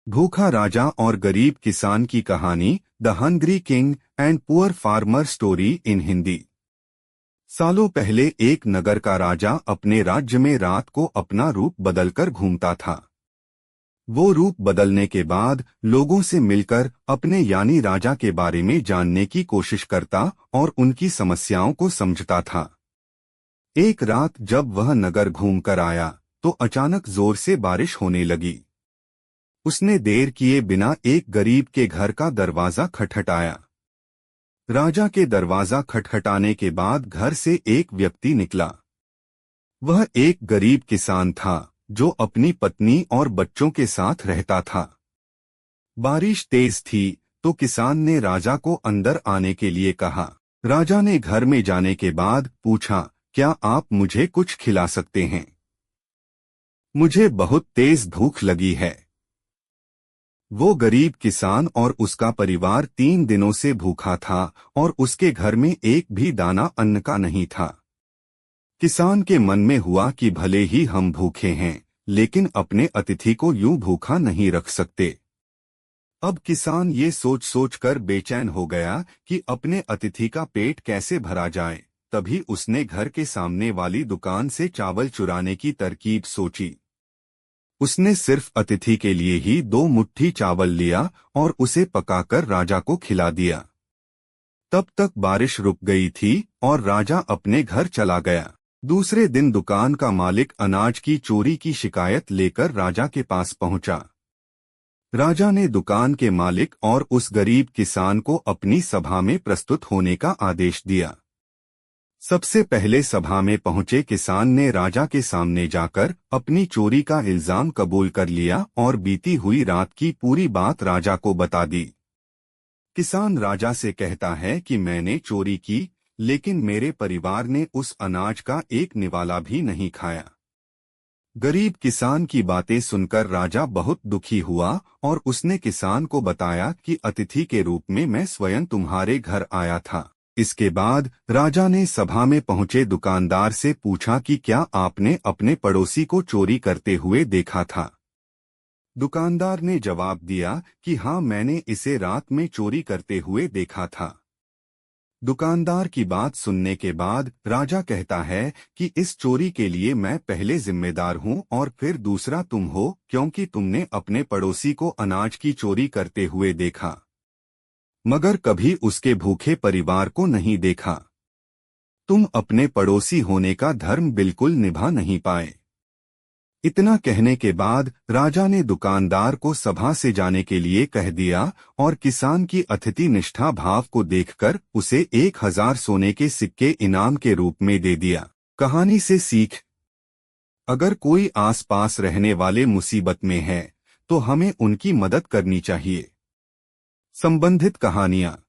भूखा राजा और गरीब किसान की कहानी, the hungry king and poor farmer story in Hindi. सालों पहले एक नगर का राजा अपने राज्य में रात को अपना रूप बदलकर घूमता था। वो रूप बदलने के बाद लोगों से मिलकर अपने यानी राजा के बारे में जानने की कोशिश करता और उनकी समस्याओं को समझता था। एक रात जब वह नगर घूमकर आया तो अचानक जोर से बारिश होने लगी। उसने देर किए बिना एक गरीब के घर का दरवाजा खटखटाया। राजा के दरवाजा खटखटाने के बाद घर से एक व्यक्ति निकला। वह एक गरीब किसान था जो अपनी पत्नी और बच्चों के साथ रहता था। बारिश तेज थी तो किसान ने राजा को अंदर आने के लिए कहा। राजा ने घर में जाने के बाद पूछा, क्या आप मुझे कुछ खिला सकते हैं? मुझे बहुत तेज भूख लगी है। वो गरीब किसान और उसका परिवार 3 दिनों से भूखा था और उसके घर में एक भी दाना अन्न का नहीं था। किसान के मन में हुआ कि भले ही हम भूखे हैं, लेकिन अपने अतिथि को यूं भूखा नहीं रख सकते। अब किसान ये सोच सोच कर बेचैन हो गया कि अपने अतिथि का पेट कैसे भरा जाए। तभी उसने घर के सामने वाली दुकान से चावल चुराने की तरकीब सोची। उसने सिर्फ अतिथि के लिए ही 2 मुट्ठी चावल लिया और उसे पकाकर राजा को खिला दिया। तब तक बारिश रुक गई थी और राजा अपने घर चला गया। दूसरे दिन दुकान का मालिक अनाज की चोरी की शिकायत लेकर राजा के पास पहुंचा। राजा ने दुकान के मालिक और उस गरीब किसान को अपनी सभा में प्रस्तुत होने का आदेश दिया। सबसे पहले सभा में पहुंचे किसान ने राजा के सामने जाकर अपनी चोरी का इल्जाम कबूल कर लिया और बीती हुई रात की पूरी बात राजा को बता दी। किसान राजा से कहता है कि मैंने चोरी की, लेकिन मेरे परिवार ने उस अनाज का एक निवाला भी नहीं खाया। गरीब किसान की बातें सुनकर राजा बहुत दुखी हुआ और उसने किसान को बताया कि अतिथि के रूप में मैं स्वयं तुम्हारे घर आया था। इसके बाद राजा ने सभा में पहुंचे दुकानदार से पूछा कि क्या आपने अपने पड़ोसी को चोरी करते हुए देखा था? दुकानदार ने जवाब दिया कि हाँ, मैंने इसे रात में चोरी करते हुए देखा था। दुकानदार की बात सुनने के बाद राजा कहता है कि इस चोरी के लिए मैं पहले जिम्मेदार हूँ और फिर दूसरा तुम हो, क्योंकि तुमने अपने पड़ोसी को अनाज की चोरी करते हुए देखा, मगर कभी उसके भूखे परिवार को नहीं देखा। तुम अपने पड़ोसी होने का धर्म बिल्कुल निभा नहीं पाए। इतना कहने के बाद राजा ने दुकानदार को सभा से जाने के लिए कह दिया और किसान की अतिथि निष्ठा भाव को देखकर उसे 1000 सोने के सिक्के इनाम के रूप में दे दिया। कहानी से सीख: अगर कोई आसपास रहने वाले मुसीबत में है तो हमें उनकी मदद करनी चाहिए। संबंधित कहानियाँ।